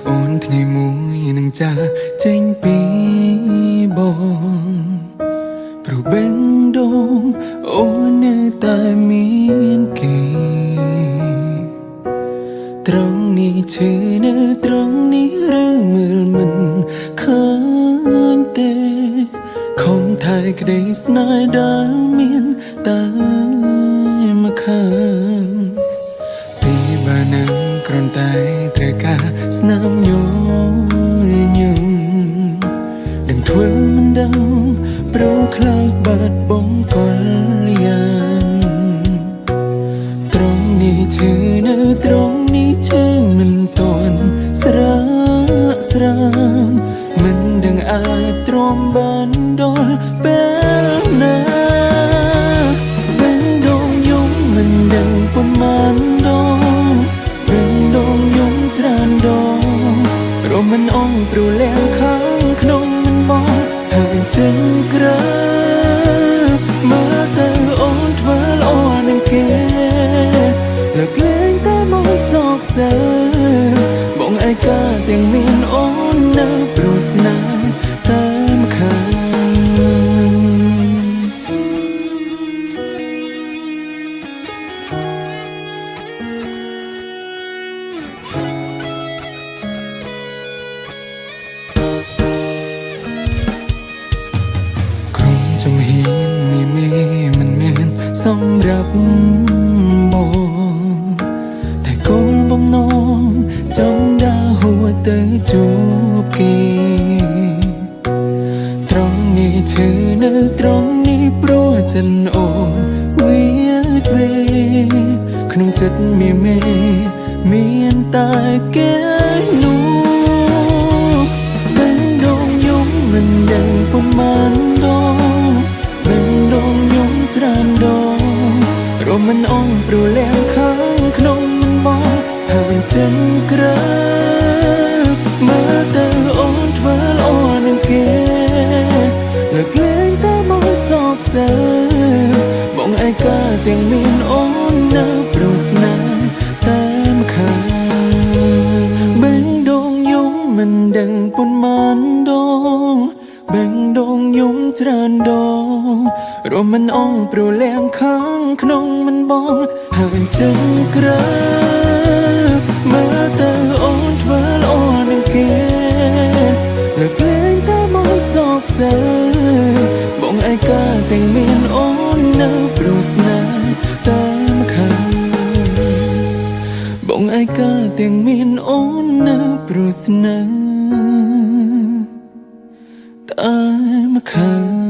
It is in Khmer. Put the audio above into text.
អូនថ្ងៃមួយនឹងចាចេញពីបងព្រោះបេះដូងអូននៅតែមានគេត្រង់នេះឈឺនៅត្រង់នេះឬមើលមិនឃើញទេខំថែក្តីស្នេហ៍ដែលមានតែមកខាងពីបើនឹងគ្រាន់តែត្រូវការស្នាមញញឹមដឹងធ្វើមិនដឹងព្រោះខ្លាចបាត់បង់កលយ៉ាងត្រង់នេះឈឺនៅត្រង់នេះឈឺមិនតន់ស្រាស្រានមិនដឹងអាចទ្រាំបានដល់ពេលណាបេះដូងយំមិនដឹងប៉ុន្មានដងបេះដូងយំច្រើនដងរមមិនអងព្រោះលះខាងក្នុងមិនបងហើយចេញក្រៅមើលទៅអូនធ្វើល្អនឹងគេលើកលែងតែមកសោកសៅបងឯកាទាំងមានអូននៅព្រោះស្នេហ៍តែម្ខាងចំហៀនមានមិនមានសម្រាប់បងតែគោលបំណងចង់ដើរហួរទៅជួបគេត្រង់នេះឈឺនៅត្រង់នេះព្រោះចិនអូនវាទ្វេក្នុងចិត្តមានតែគេនោះបេះដូងយំមិនដឹងប៉ុន្មានដងបេះដូងយំច្រើនដងរមមិនអងព្រោះលះខាងក្នុងមិនបងហើយចេញក្រៅមើលទៅអូនធ្វើល្អនឹងគេលើកលែងតែមកសោកសៅបងឯកាទាំងមានអូននៅព្រោះស្នេហ៍តែម្ខាងបេះដូងយំមិនដឹងប៉ុន្មានដងបេះដូងយំច្រើនដងរមមិនអងព្រោះលះខាងក្នុងមិនបងហើយចេញក្រៅមើលទៅអូនធ្វើល្អនឹងគេលើកលែងតែមកសោកសៅបងឯកាទាំងមានអូននៅព្រោះស្នេហ៍តែម្ខាងបងឯកាទាំងមានអូននៅព្រោះស្នេហ៍តែម្ខាង